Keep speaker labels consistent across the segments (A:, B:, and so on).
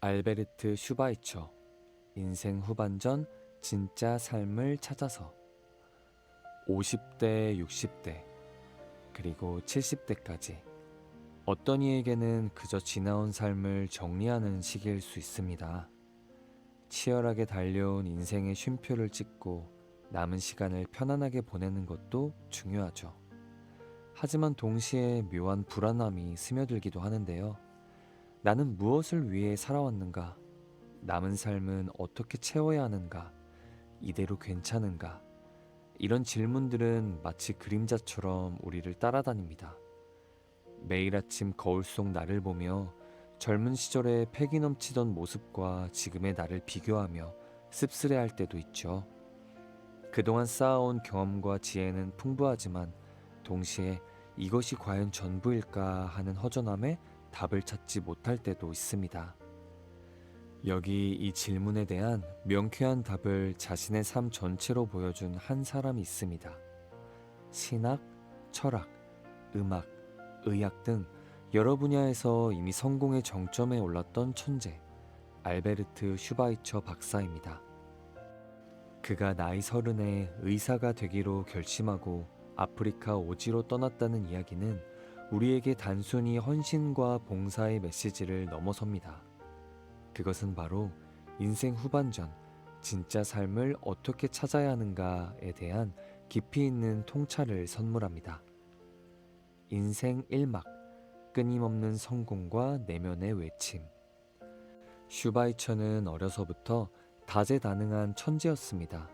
A: 알베르트 슈바이처 인생 후반전 진짜 삶을 찾아서 50대, 60대, 그리고 70대까지 어떤 이에게는 그저 지나온 삶을 정리하는 시기일 수 있습니다. 치열하게 달려온 인생의 쉼표를 찍고 남은 시간을 편안하게 보내는 것도 중요하죠. 하지만 동시에 묘한 불안함이 스며들기도 하는데요. 나는 무엇을 위해 살아왔는가? 남은 삶은 어떻게 채워야 하는가? 이대로 괜찮은가? 이런 질문들은 마치 그림자처럼 우리를 따라다닙니다. 매일 아침 거울 속 나를 보며 젊은 시절의 패기 넘치던 모습과 지금의 나를 비교하며 씁쓸해할 때도 있죠. 그동안 쌓아온 경험과 지혜는 풍부하지만 동시에 이것이 과연 전부일까 하는 허전함에 답을 찾지 못할 때도 있습니다. 여기 이 질문에 대한 명쾌한 답을 자신의 삶 전체로 보여준 한 사람이 있습니다. 신학, 철학, 음악, 의학 등 여러 분야에서 이미 성공의 정점에 올랐던 천재, 알베르트 슈바이처 박사입니다. 그가 나이 30에 의사가 되기로 결심하고 아프리카 오지로 떠났다는 이야기는 우리에게 단순히 헌신과 봉사의 메시지를 넘어섭니다. 그것은 바로 인생 후반전, 진짜 삶을 어떻게 찾아야 하는가에 대한 깊이 있는 통찰을 선물합니다. 인생 1막, 끊임없는 성공과 내면의 외침. 슈바이처는 어려서부터 다재다능한 천재였습니다.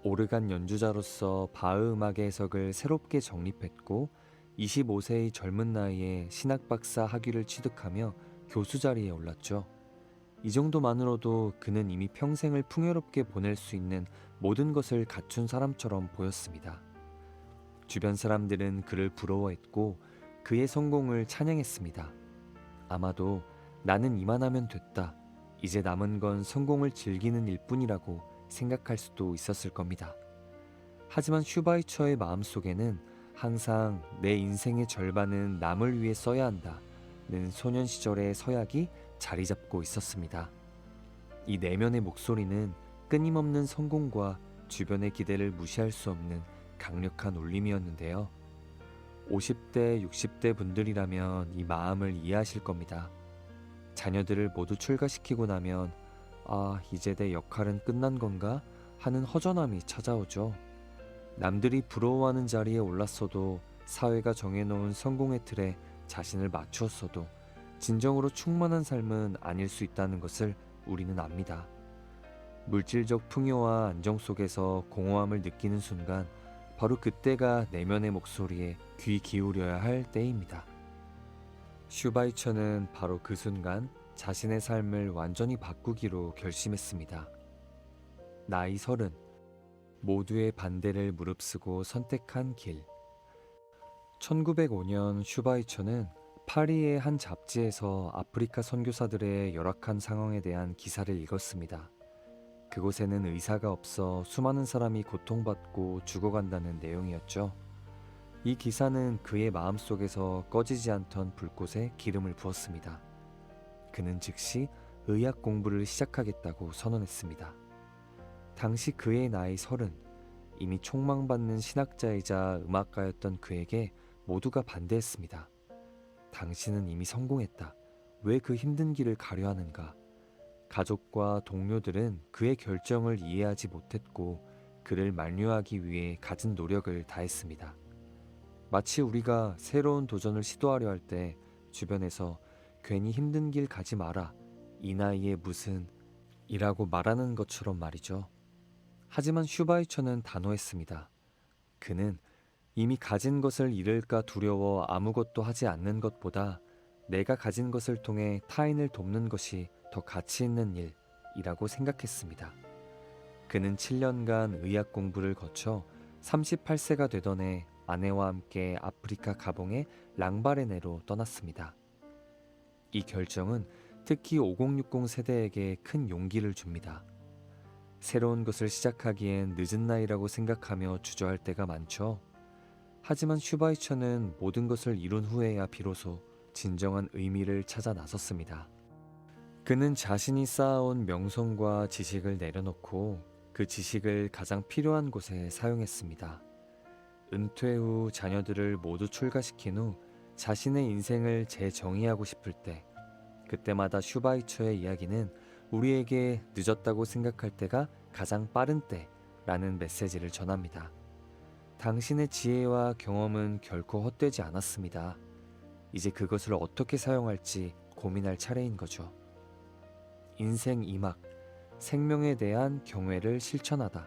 A: 오르간 연주자로서 바흐 음악의 해석을 새롭게 정립했고 25세의 젊은 나이에 신학박사 학위를 취득하며 교수 자리에 올랐죠. 이 정도만으로도 그는 이미 평생을 풍요롭게 보낼 수 있는 모든 것을 갖춘 사람처럼 보였습니다. 주변 사람들은 그를 부러워했고 그의 성공을 찬양했습니다. 아마도 나는 이만하면 됐다. 이제 남은 건 성공을 즐기는 일뿐이라고 생각할 수도 있었을 겁니다. 하지만 슈바이처의 마음속에는 항상 내 인생의 절반은 남을 위해 써야 한다는 소년 시절의 서약이 자리 잡고 있었습니다. 이 내면의 목소리는 끊임없는 성공과 주변의 기대를 무시할 수 없는 강력한 울림이었는데요. 50대, 60대 분들이라면 이 마음을 이해하실 겁니다. 자녀들을 모두 출가시키고 나면 이제 내 역할은 끝난 건가? 하는 허전함이 찾아오죠. 남들이 부러워하는 자리에 올랐어도 사회가 정해놓은 성공의 틀에 자신을 맞추었어도 진정으로 충만한 삶은 아닐 수 있다는 것을 우리는 압니다. 물질적 풍요와 안정 속에서 공허함을 느끼는 순간 바로 그때가 내면의 목소리에 귀 기울여야 할 때입니다. 슈바이처는 바로 그 순간 자신의 삶을 완전히 바꾸기로 결심했습니다. 나이 30, 모두의 반대를 무릅쓰고 선택한 길. 1905년 슈바이처는 파리의 한 잡지에서 아프리카 선교사들의 열악한 상황에 대한 기사를 읽었습니다. 그곳에는 의사가 없어 수많은 사람이 고통받고 죽어간다는 내용이었죠. 이 기사는 그의 마음속에서 꺼지지 않던 불꽃에 기름을 부었습니다. 그는 즉시 의학 공부를 시작하겠다고 선언했습니다. 당시 그의 나이 30, 이미 촉망받는 신학자이자 음악가였던 그에게 모두가 반대했습니다. 당신은 이미 성공했다. 왜 그 힘든 길을 가려 하는가? 가족과 동료들은 그의 결정을 이해하지 못했고 그를 만류하기 위해 갖은 노력을 다했습니다. 마치 우리가 새로운 도전을 시도하려 할 때 주변에서 괜히 힘든 길 가지 마라. 이 나이에 무슨 이라고 말하는 것처럼 말이죠. 하지만 슈바이처는 단호했습니다. 그는 이미 가진 것을 잃을까 두려워 아무것도 하지 않는 것보다 내가 가진 것을 통해 타인을 돕는 것이 더 가치 있는 일이라고 생각했습니다. 그는 7년간 의학 공부를 거쳐 38세가 되던 해 아내와 함께 아프리카 가봉의 랑바레네로 떠났습니다. 이 결정은 특히 5060 세대에게 큰 용기를 줍니다. 새로운 것을 시작하기엔 늦은 나이라고 생각하며 주저할 때가 많죠. 하지만 슈바이처는 모든 것을 이룬 후에야 비로소 진정한 의미를 찾아 나섰습니다. 그는 자신이 쌓아온 명성과 지식을 내려놓고 그 지식을 가장 필요한 곳에 사용했습니다. 은퇴 후 자녀들을 모두 출가시킨 후 자신의 인생을 재정의하고 싶을 때, 그때마다 슈바이처의 이야기는 우리에게 늦었다고 생각할 때가 가장 빠른 때라는 메시지를 전합니다. 당신의 지혜와 경험은 결코 헛되지 않았습니다. 이제 그것을 어떻게 사용할지 고민할 차례인 거죠. 인생 2막, 생명에 대한 경외를 실천하다.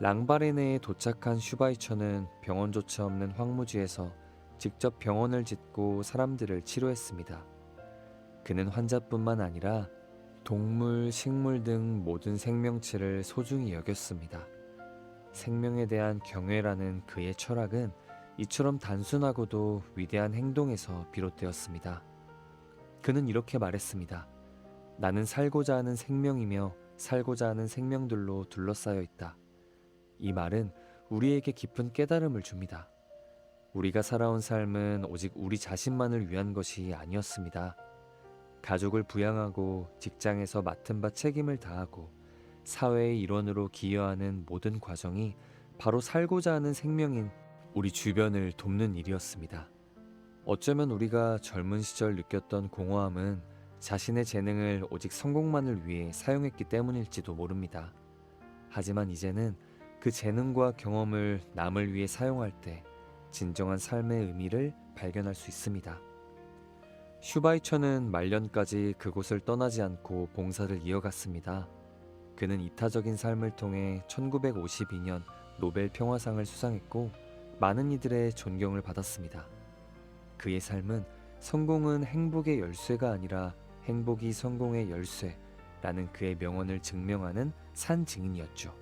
A: 랑바레네에 도착한 슈바이처는 병원조차 없는 황무지에서 직접 병원을 짓고 사람들을 치료했습니다. 그는 환자뿐만 아니라 동물, 식물 등 모든 생명체를 소중히 여겼습니다. 생명에 대한 경외라는 그의 철학은 이처럼 단순하고도 위대한 행동에서 비롯되었습니다. 그는 이렇게 말했습니다. 나는 살고자 하는 생명이며 살고자 하는 생명들로 둘러싸여 있다. 이 말은 우리에게 깊은 깨달음을 줍니다. 우리가 살아온 삶은 오직 우리 자신만을 위한 것이 아니었습니다. 가족을 부양하고 직장에서 맡은 바 책임을 다하고 사회의 일원으로 기여하는 모든 과정이 바로 살고자 하는 생명인 우리 주변을 돕는 일이었습니다. 어쩌면 우리가 젊은 시절 느꼈던 공허함은 자신의 재능을 오직 성공만을 위해 사용했기 때문일지도 모릅니다. 하지만 이제는 그 재능과 경험을 남을 위해 사용할 때 진정한 삶의 의미를 발견할 수 있습니다. 슈바이처는 말년까지 그곳을 떠나지 않고 봉사를 이어갔습니다. 그는 이타적인 삶을 통해 1952년 노벨 평화상을 수상했고 많은 이들의 존경을 받았습니다. 그의 삶은 성공은 행복의 열쇠가 아니라 행복이 성공의 열쇠라는 그의 명언을 증명하는 산 증인이었죠.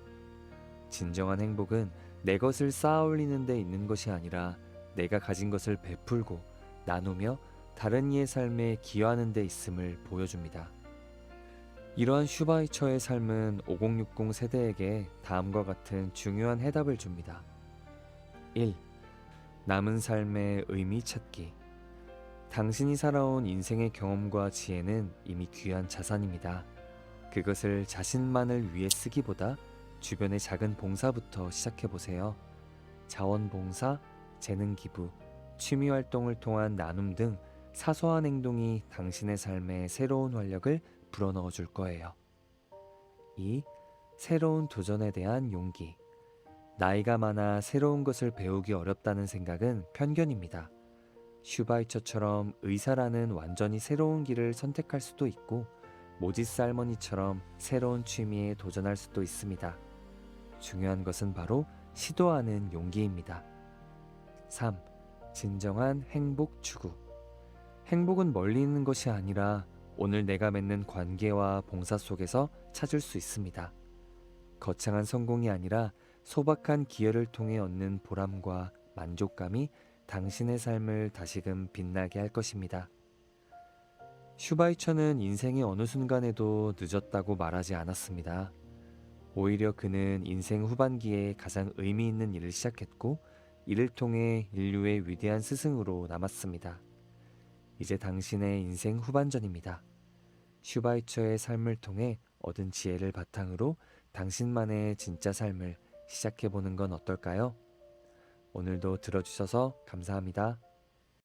A: 진정한 행복은 내 것을 쌓아 올리는 데 있는 것이 아니라 내가 가진 것을 베풀고 나누며 다른 이의 삶에 기여하는 데 있음을 보여줍니다. 이러한 슈바이처의 삶은 5060 세대에게 다음과 같은 중요한 해답을 줍니다. 1. 남은 삶의 의미 찾기. 당신이 살아온 인생의 경험과 지혜는 이미 귀한 자산입니다. 그것을 자신만을 위해 쓰기보다 주변의 작은 봉사부터 시작해보세요. 자원봉사, 재능기부, 취미활동을 통한 나눔 등 사소한 행동이 당신의 삶에 새로운 활력을 불어넣어 줄 거예요. 2. 새로운 도전에 대한 용기. 나이가 많아 새로운 것을 배우기 어렵다는 생각은 편견입니다. 슈바이처처럼 의사라는 완전히 새로운 길을 선택할 수도 있고 모지스 할머니처럼 새로운 취미에 도전할 수도 있습니다. 중요한 것은 바로 시도하는 용기입니다. 3. 진정한 행복 추구. 행복은 멀리 있는 것이 아니라 오늘 내가 맺는 관계와 봉사 속에서 찾을 수 있습니다. 거창한 성공이 아니라 소박한 기여를 통해 얻는 보람과 만족감이 당신의 삶을 다시금 빛나게 할 것입니다. 슈바이처는 인생의 어느 순간에도 늦었다고 말하지 않았습니다. 오히려 그는 인생 후반기에 가장 의미 있는 일을 시작했고 이를 통해 인류의 위대한 스승으로 남았습니다. 이제 당신의 인생 후반전입니다. 슈바이처의 삶을 통해 얻은 지혜를 바탕으로 당신만의 진짜 삶을 시작해보는 건 어떨까요? 오늘도 들어주셔서 감사합니다.